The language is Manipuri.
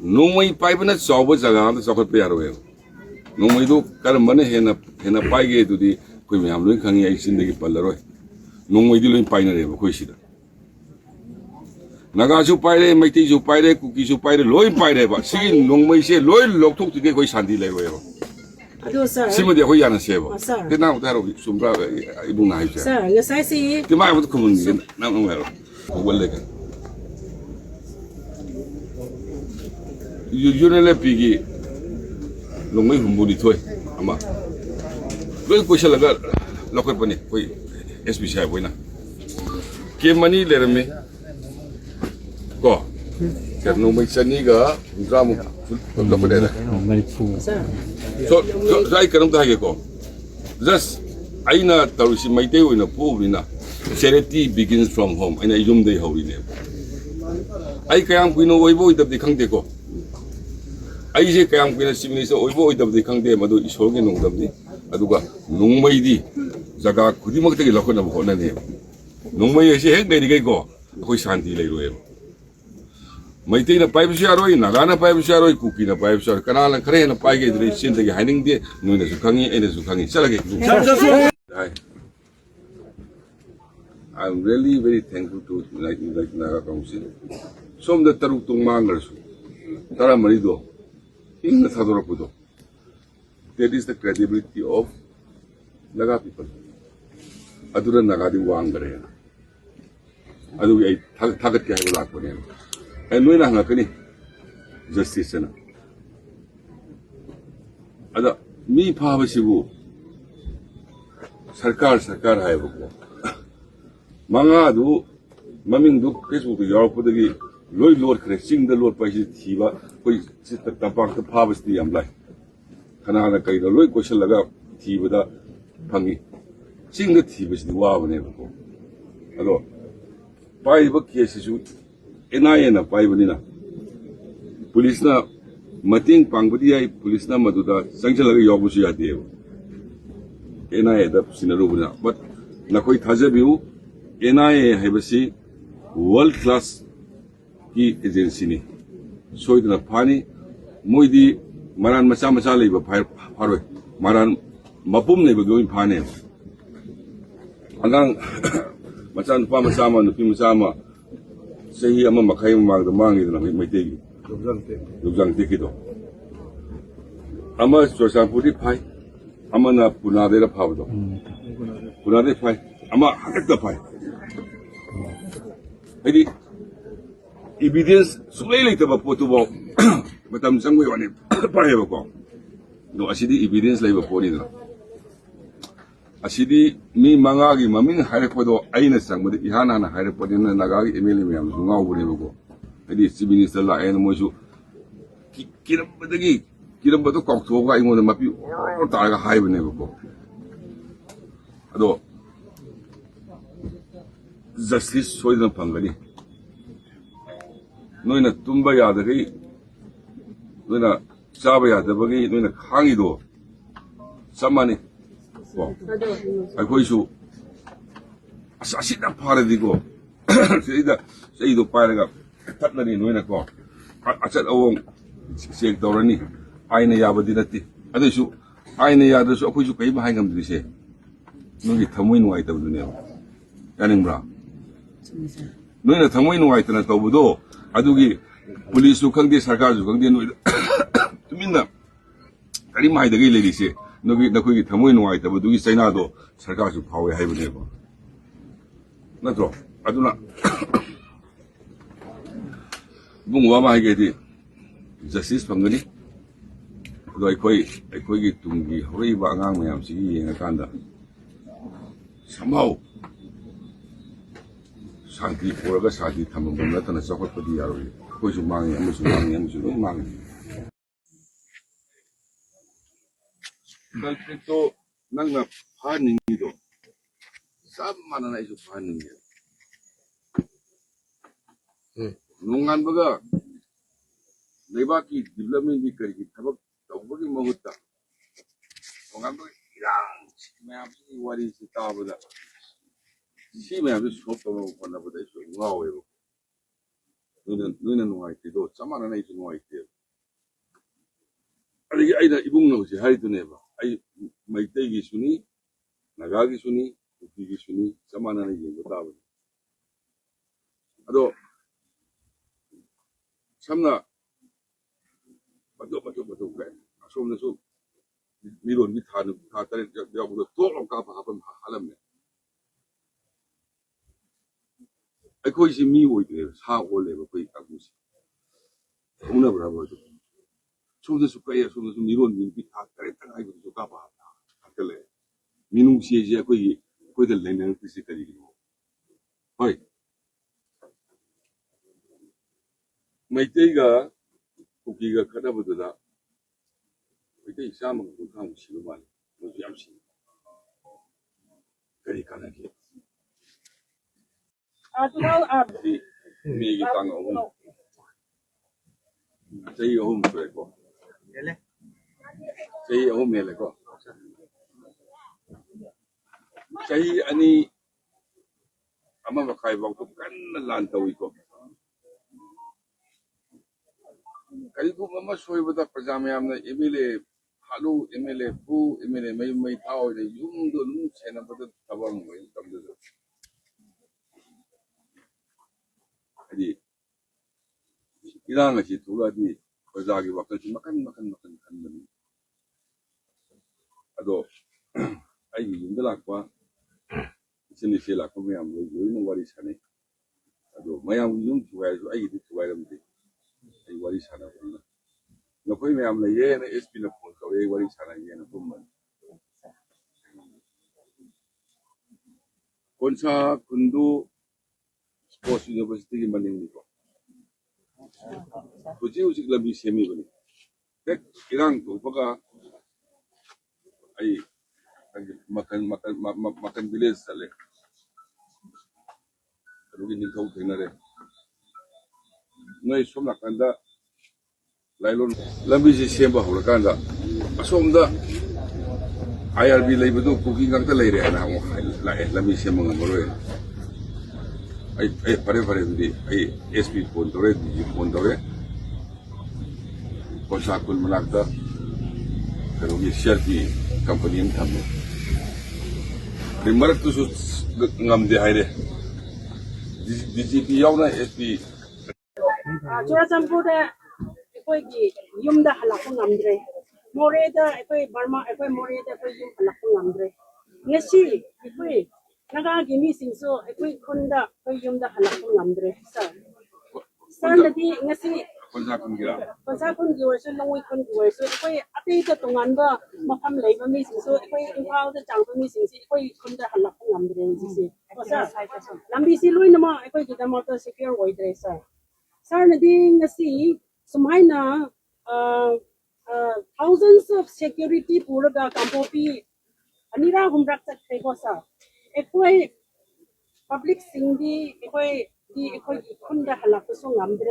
Nongmei Paibana Chaoba Jaga, the Chaokhatpa Yaroi. Nongmei do Karamana Hena Paige to the Quimiam Lukangi in the Paleroi. Nongmei Dilin Pinare, Kushida. Nagasu Pire, Matisu Pire, Cookies Pire, Loy Pire, but see Nongmei say Loy Louthoktrikhei with Sandy Leiroi. Some the Hoyana Sebo. The now that of Sumbra, Ibuna. Sir, yes, I see. The mind would come in, not well. Well, you really piggy. Nongmei Humbuni toy. Ama. Well, Kushalaga, Lokapani, SPC winner. Give money, let me go. Get no make Saniga, drama. So I can't go. Just Aina Tarusi, my day in a pool. Charity begins from home, and I assume they hold it. I can't win away with the Kangdeko. I say, can't win a similar avoid of the Kangde, Madu is holding on them. Aduga, Nongmei, Zaga, could you take a look on the whole name? Nongmei, she had made a go, which Sandy Leiroi. My tea a pipe sharoi, Nagana pipe sharoi, cooking a pipe shar, canal and crane a pie, they sent the hiding there, known as Zukangi and as Zukangi. I'm really very thankful to like Naga Council. Some the Tarutung Mangers, Taramarido, in the Sadoropudo. That is the credibility of Naga people. Adura Nagadi Wangare. Adu target Kahalak. And when I'm not justice. Ada me Pavasibu Sarkar Hayabuko. Manga do Maming do Facebook to Europe the Lord crashing the Lord Paisi Tiva, which is the Tapak the Pavasti and Black. Kanana Kaida Loy Koshalaga Tiva Pangi. Sing the Tiva is the Wav never go. Hello. Pairiba cases. Enayena Paibana. Police na Mating Pangbudia, police na Maduda, Sanctuary Yobusia Deo. Enayeda Sinarubuna. But Nakoi Tajabu, Enaye Habasi, world class key agency. So it in a pani, Moidi, Maran Masamasali, Parwe, Maran Mapum never going pane. Agang Masan Pamasama, the Pimasama. Say, I'm a Makai Mag the Mangi and my take Luzang Tikido. Ama Sosampudi Pai, Amana Punade Pavdo. Punade Pai, Ama Hakata Pai. Maybe evidence slowly to Potubo, but I'm some way on it. Payabo. No, I see the evidence labor for it. Asidi mi mangagi maming hairepodo aina sang with ihana na hairepodin na nagagi emili miam sunga uburigo. Edi si minister la aina moju kiram bado koktoga ingo na mapi taraga haibne ko. Ado justice soidna pangani. Noina tumba yadagi noina chaba yadabagi noina khangido samani. I go to Sasita Paradigo. Say the Paraga, Tatnari in Winnaco. I said, oh, say Dorani, Aina Yabadinati. Other shoe, Aina Yadas, of which you pay behind them to say. No, get Tamuin White of the name. Yanning Brown. No, a Tamuin White and a Tobudo. I do give police who can't get sarcasm, can't deal with to mean that. I remind the lady say. No, the quick Tamuin White, but do you say Nado, sarcasm power have never. Not all. I do not. Bungwama, I get it. Justice from the though I quite it to be Pairiba Nongmei, I'm seeing a canda. Somehow, Santi for a Sati Tamam, not on a support for the Yaroi. Push your money, and Musulang, money. Balpito Nanga Paning Nido. Some man is a paning. Nungan Baga Nebaki development because he have a body Mahuta. Nungambo young, what is the top of that? She may have this hope of one of the wow. 노는 농아이티도 짜만한 아이도 농아이티. 아니 아이다 이봉노지 하이도네바. 아이 마이테기 순이 나가기 순이 우기기 순이 짜만한 아이도 다보. 아도 참나 맞도 그래. 아소면서 미론 미타는 다 따라 여보도 또 가봐 한번 하려면. 아이코이시 미오이데 사올레고 거의 딱무시. 오늘 보라고도. 소문수 거에 소문수 미론 민비 다 따라 아이고 또 가봐. 할래. 민웅시에 거의들 내는 뜻이 되리고. 어이. 마이테이가 국기가 가다보다 마이테이 싸면 그 가면 싫어 말이야. 뭐 잠시. 그리 가나게. 미기 땅 오면 저희 오면 그래고. 저희 오면 내고. 저희 아니 아마 막가이 먹고 깐난 란다고 있고. 그리고 뭐 소위보다ประจำ 에밀레 하루 에밀레 부 에밀레 매일 타오에 용도 너무 세나보다 잡아먹는 거예요. 감도서. 아니 이런 것이 두 가지 거자기 waktu makan 하는 아도 아이 힘들었고 이제 실라고 매암 요는 와리 사네. 아도 매암 좀 좋아해서 아이도 좋아하는데 이 와리 사나 보나. 너 거기 매암 얘는 SP는 보니까 왜 와리 사나 얘는 보면 본사 군도 스포츠 유니버시티 만능이고 굳이 우식 라비 세미거니 백 이랑 도파가 아이 makan bilis sale rugi ni thau thenare noi somna kanda lailon lambi si semba hol kanda asomda IRB leibadu cooking ngakta leire ana la lambi semba ngamoro ai pare di ai SP pondore di pondore konsakul manakta rugi share company yang thamme Primer tu ngam de haide. DGP yaw na SP. Chura champuda ekoi yumda halakku ngamdre. Moreda ekoi Burma ekoi moreda ekoi yum halakku ngamdre. Ngesi ekoi naga gimi singso ekoi khunda ekoi yumda halakku ngamdre. Sir nadi ngesi Konsakun giwarso longwi kun giwarso ekoi ate ta tonganda mafam leiba mi singso ekoi imphal da changba mi singsi ekoi khunda halakku ngamdre jisi. Lambi si lui nama ekoi kidamata secure oidre sir. Sir nadi ngasi sumaina thousands of security puraga kampopi anira humrak sakhe ko sir. Ekoi public singdi ekoi khunda halakku so ngamdre